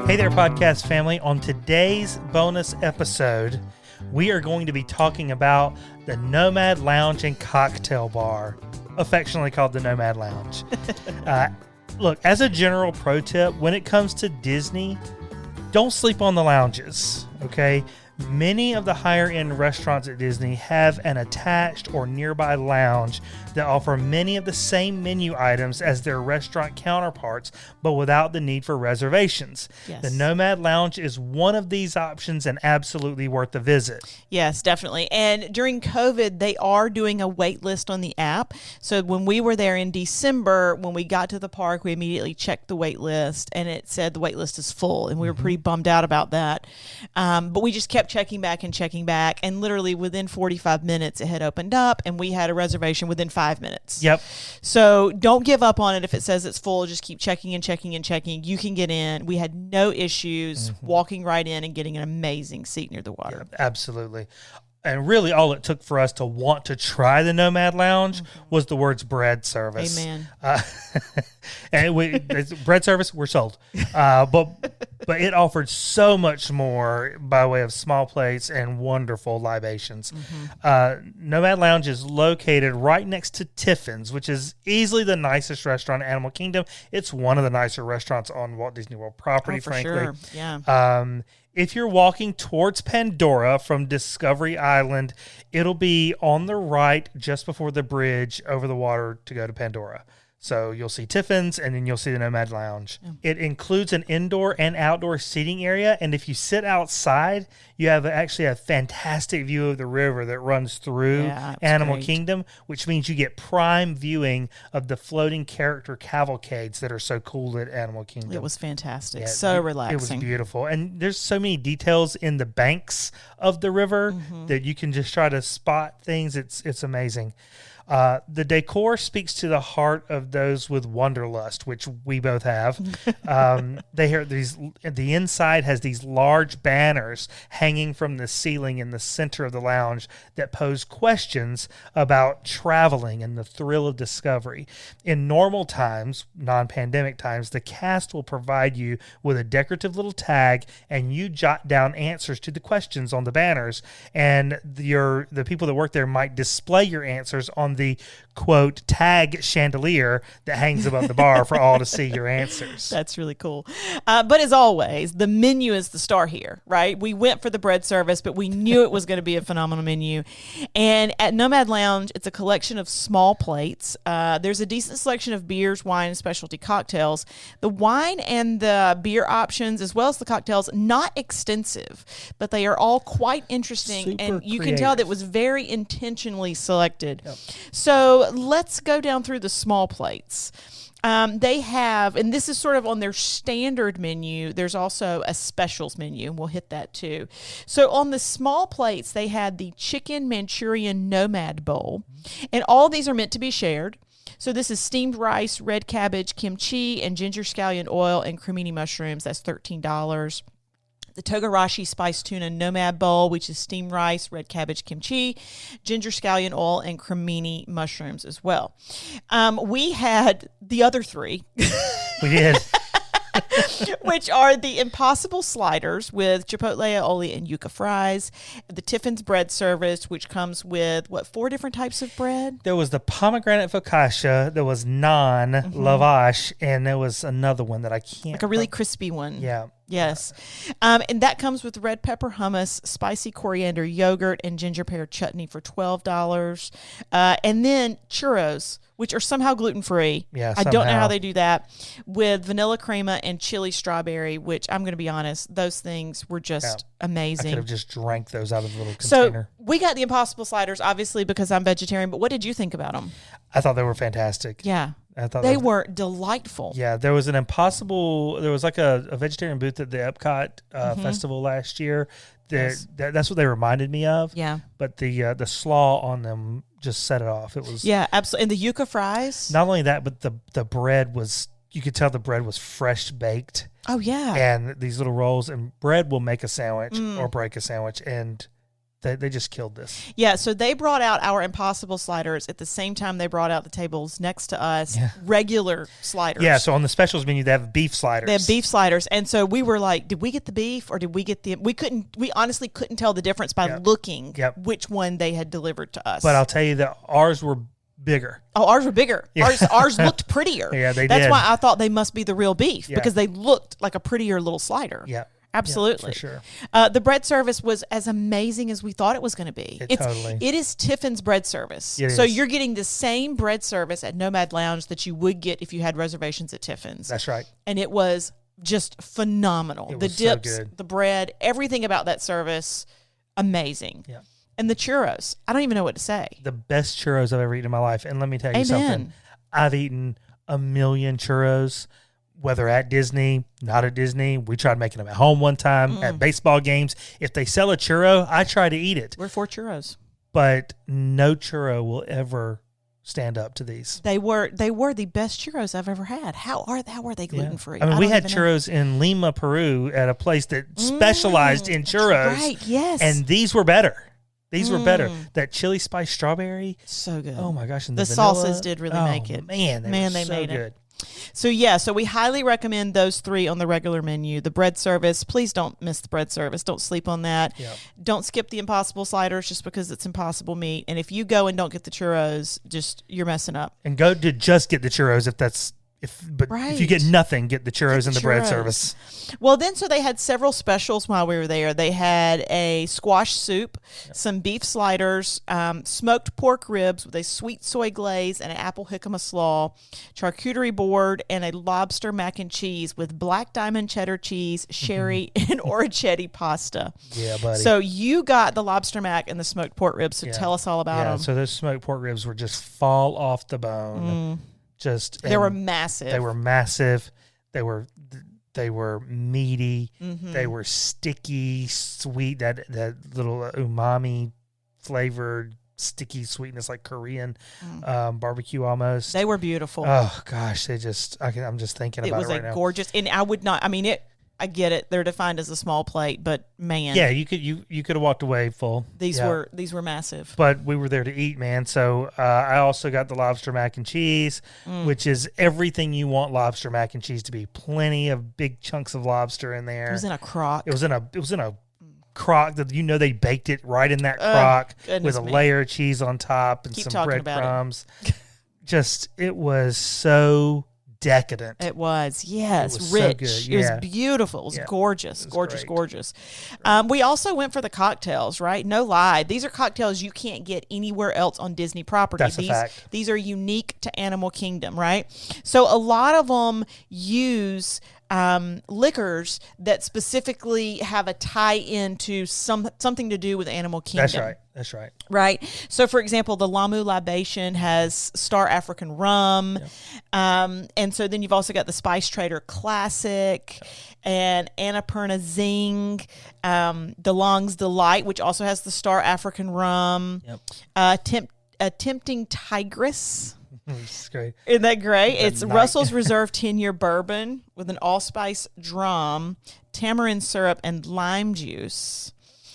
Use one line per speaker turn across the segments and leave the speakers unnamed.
Hey there, podcast family. On today's bonus episode, we are going to be talking about the Nomad Lounge and Cocktail Bar, affectionately called the Nomad Lounge. Look, as a general pro tip, when it comes to Disney, don't sleep on the lounges, okay? Many of the higher-end restaurants at Disney have an attached or nearby lounge that offer many of the same menu items as their restaurant counterparts, but without the need for reservations.
Yes.
The Nomad Lounge is one of these options and absolutely worth a visit.
Yes, definitely. And during COVID, they are doing a wait list on the app. So when we were there in December, when we got to the park, we immediately checked the wait list and it said the wait list is full. And we were pretty bummed out about that. But we just kept checking back. And literally within 45 minutes, it had opened up and we had a reservation within 5 minutes.
Yep.
So don't give up on it if it says it's full. Just keep checking and checking and checking. You can get in. We had no issues walking right in and getting an amazing seat near the water.
Yeah, absolutely. And really all it took for us to want to try the Nomad Lounge was the words bread service.
Amen.
Bread service, we're sold. But it offered so much more by way of small plates and wonderful libations. Nomad Lounge is located right next to Tiffin's, which is easily the nicest restaurant in Animal Kingdom. It's one of the nicer restaurants on Walt Disney World property,
For
frankly.
sure. Yeah.
If you're walking towards Pandora from Discovery Island, it'll be on the right just before the bridge over the water to go to Pandora. So you'll see Tiffin's and then you'll see the Nomad Lounge. Yeah. It includes an indoor and outdoor seating area. And if you sit outside, you have actually a fantastic view of the river that runs through Animal Kingdom, which means you get prime viewing of the floating character cavalcades that are so cool at Animal Kingdom.
It was fantastic. Yeah, so relaxing.
It was beautiful. And there's so many details in the banks of the river that you can just try to spot things. It's amazing. The decor speaks to the heart of those with wanderlust, which we both have. The inside has these large banners hanging from the ceiling in the center of the lounge that pose questions about traveling and the thrill of discovery. In normal times, non-pandemic times, the cast will provide you with a decorative little tag and you jot down answers to the questions on the banners, and the people that work there might display your answers on the quote tag chandelier that hangs above the bar for all to see your answers.
That's really cool. But as always, the menu is the star here, right? We went for the bread service, but we knew it was going to be a phenomenal menu. And at Nomad Lounge, it's a collection of small plates. There's a decent selection of beers, wine, and specialty cocktails. The wine and the beer options, as well as the cocktails, not extensive, but they are all quite interesting.
Super
and you
creative.
can tell that it was very intentionally selected. Yep. So let's go down through the small plates. They have, and this is sort of on their standard menu, there's also a specials menu, and we'll hit that too. So on the small plates, they had the Chicken Manchurian Nomad Bowl, and all these are meant to be shared. So this is steamed rice, red cabbage, kimchi, and ginger scallion oil and cremini mushrooms. That's $13. The Togarashi Spiced Tuna Nomad Bowl, which is steamed rice, red cabbage, kimchi, ginger scallion oil, and cremini mushrooms as well. We had the other three.
We did.
Which are the Impossible Sliders with chipotle aioli and yuca fries, the Tiffin's bread service, which comes with, 4 different types of bread?
There was the pomegranate focaccia, there was naan, lavash, and there was another one that I can't...
Like a really crispy one.
Yeah.
Yes. And that comes with red pepper hummus, spicy coriander yogurt, and ginger pear chutney for $12. And then churros, which are somehow gluten-free.
Yeah,
I don't know how they do that. With vanilla crema and chili strawberry, which I'm going to be honest, those things were just amazing.
I could have just drank those out of the little container.
So we got the Impossible Sliders, obviously, because I'm vegetarian, but what did you think about them?
I thought they were fantastic.
Yeah.
I thought
they were delightful.
Yeah, there was like a vegetarian booth at the Epcot festival last year. That's what they reminded me of.
Yeah.
But the slaw on them just set it off. It was
absolutely. And the yuca fries.
Not only that, but the bread was, you could tell the bread was fresh baked.
Oh yeah.
And these little rolls, and bread will make a sandwich or break a sandwich, and They just killed this.
Yeah, so they brought out our Impossible sliders at the same time they brought out the tables next to us, regular sliders.
Yeah, so on the specials menu, they have beef sliders.
They have beef sliders. And so we were like, did we get the beef or did we get the... We honestly couldn't tell the difference by looking which one they had delivered to us.
But I'll tell you that ours were bigger.
Oh, ours were bigger. Yeah. Ours looked prettier.
Yeah, they
That's
did.
why I thought they must be the real beef because they looked like a prettier little slider.
Yeah.
Absolutely.
Yeah, for sure.
The bread service was as amazing as we thought it was going to be. It is Tiffin's bread service. So you're getting the same bread service at Nomad Lounge that you would get if you had reservations at Tiffin's.
That's right.
And it was just phenomenal. The dips,
so good.
The bread, everything about that service, amazing.
Yeah.
And the churros, I don't even know what to say.
The best churros I've ever eaten in my life. And let me tell you something. I've eaten a million churros. Whether at Disney, not at Disney. We tried making them at home one time, at baseball games. If they sell a churro, I try to eat it.
We're for churros.
But no churro will ever stand up to these.
They were the best churros I've ever had. How are they gluten-free?
I mean, we had churros in Lima, Peru at a place that specialized in churros.
Right, yes.
And these were better. These were better. That chili spice strawberry.
So good.
Oh, my gosh. And
the
vanilla,
sauces did really make it.
Man, they
made
good.
it. So we highly recommend those three on the regular menu. The bread service, please don't miss the bread service. Don't sleep on that.
Yep.
Don't skip the Impossible sliders just because it's Impossible meat. And if you go and don't get the churros, you're messing up.
And go to just get the churros if you get nothing, get the churros and the bread service.
Well, then, so they had several specials while we were there. They had a squash soup, some beef sliders, smoked pork ribs with a sweet soy glaze and an apple jicama slaw, charcuterie board, and a lobster mac and cheese with black diamond cheddar cheese, sherry, and orecchiette pasta.
Yeah, buddy.
So you got the lobster mac and the smoked pork ribs, so tell us all about them.
So those smoked pork ribs were just fall off the bone.
They were massive.
They were massive. They were meaty. They were sticky, sweet. That little umami flavored sticky sweetness, like Korean barbecue almost.
They were beautiful.
Oh gosh, I'm just thinking about it right now.
It was gorgeous, and I would not. I mean it. I get it. They're defined as a small plate, but man.
Yeah, you could have walked away full.
These were massive.
But we were there to eat, man. So I also got the lobster mac and cheese, which is everything you want lobster mac and cheese to be. Plenty of big chunks of lobster in there.
It was in a crock.
It was in a crock that they baked it right in that crock with a layer of cheese on top and some breadcrumbs. It was so decadent.
It was, yes,
it was
rich.
So good.
It was beautiful. It was gorgeous, gorgeous. We also went for the cocktails, right? No lie. These are cocktails you can't get anywhere else on Disney property.
That's a fact.
These are unique to Animal Kingdom, right? So a lot of them use liquors that specifically have a tie-in to something to do with Animal Kingdom.
That's right.
Right. So, for example, the Lamu Libation has Star African rum. Yep. And so then you've also got the Spice Trader Classic and Annapurna Zing, DeLong's Delight, which also has the Star African rum. Yep. Tempting Tigress.
It's great.
Isn't that great? It's Russell's Reserve 10-year bourbon with an allspice drum, tamarind syrup, and lime juice.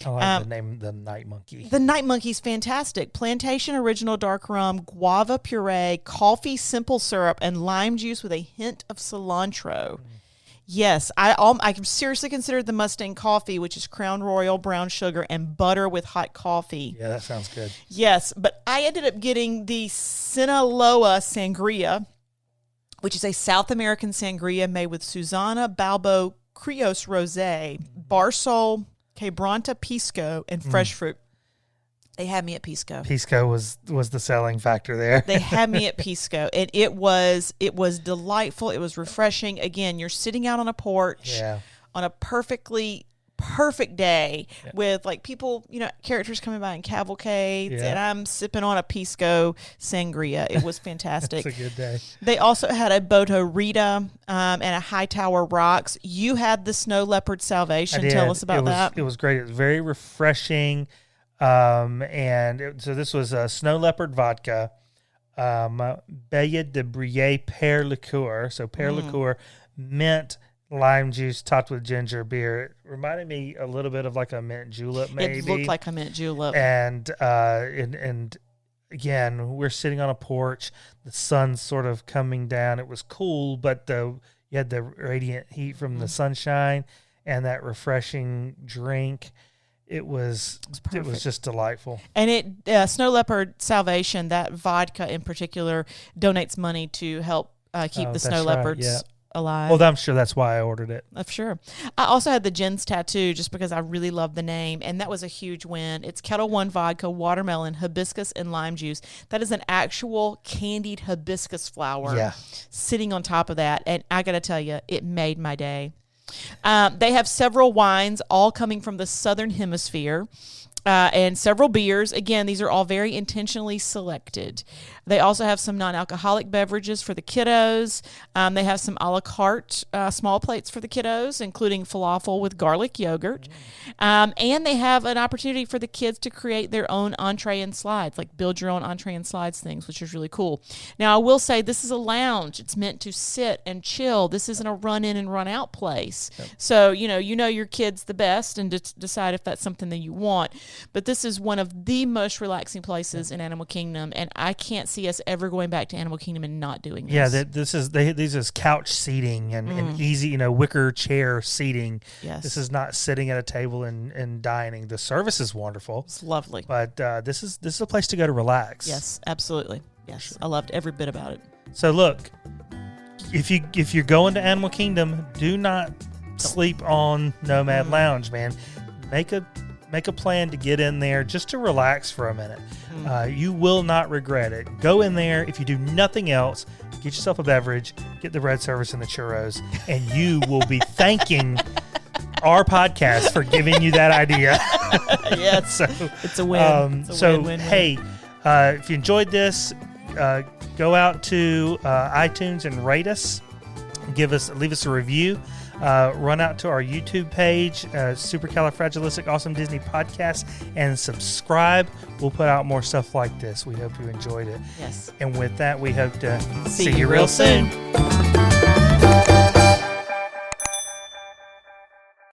I like the name, the Night Monkey.
The Night Monkey's fantastic. Plantation Original Dark Rum, guava puree, coffee simple syrup, and lime juice with a hint of cilantro. Yes, I seriously considered the Mustang Coffee, which is Crown Royal, brown sugar, and butter with hot coffee.
Yeah, that sounds good.
Yes, but I ended up getting the Sinaloa Sangria, which is a South American sangria made with Susana Balbo Criollo Rosé, Barsol, Quebranta Pisco, and fresh fruit. They had me at Pisco.
Pisco was the selling factor there.
They had me at Pisco, and it was delightful. It was refreshing. Again, you're sitting out on a porch on a perfect day with like people, characters coming by in cavalcades, and I'm sipping on a Pisco sangria. It was fantastic.
It's a good day.
They also had a Boto Rita and a Hightower Rocks. You had the Snow Leopard Salvation. Tell us about that.
It was great. It was very refreshing. So this was Snow Leopard vodka, Belle de Brie pear liqueur. So pear liqueur, mint, lime juice topped with ginger beer. It reminded me a little bit of like a mint julep, maybe.
It looked like a mint julep.
And again, we're sitting on a porch. The sun's sort of coming down. It was cool, but you had the radiant heat from the sunshine and that refreshing drink. It was just delightful.
And Snow Leopard Salvation, that vodka in particular, donates money to help keep the snow leopards alive.
Well, I'm sure that's why I ordered it.
I'm sure. I also had the Jen's tattoo just because I really love the name, and that was a huge win. It's Kettle One vodka, watermelon, hibiscus, and lime juice. That is an actual candied hibiscus flower sitting on top of that, and I got to tell you, it made my day. They have several wines, all coming from the Southern Hemisphere, and several beers. Again, these are all very intentionally selected. They also have some non-alcoholic beverages for the kiddos. They have some a la carte small plates for the kiddos, including falafel with garlic yogurt. And they have an opportunity for the kids to create their own entree and slides, like build your own entree and slides things, which is really cool. Now, I will say this is a lounge. It's meant to sit and chill. This isn't a run-in and run-out place. Yep. So, you know your kids the best and decide if that's something that you want. But this is one of the most relaxing places in Animal Kingdom, and I can't see us ever going back to Animal Kingdom and not doing this.
Yeah, this is couch seating and easy, wicker chair seating.
Yes.
This is not sitting at a table and dining. The service is wonderful.
It's lovely.
But this is a place to go to relax.
Yes, absolutely. Yes, sure. I loved every bit about it.
So look, if you're going to Animal Kingdom, do not sleep on Nomad Lounge, man. Make a plan to get in there just to relax for a minute. You will not regret it. Go in there. If you do nothing else, get yourself a beverage, get the bread service and the churros, and you will be thanking our podcast for giving you that idea.
Yes, so, it's a win. Win-win.
Hey, if you enjoyed this, go out to iTunes and rate us. Leave us a review. Run out to our YouTube page, Supercalifragilistic Awesome Disney Podcast, and subscribe. We'll put out more stuff like this. We hope you enjoyed it.
Yes.
And with that, we hope to
see you real soon.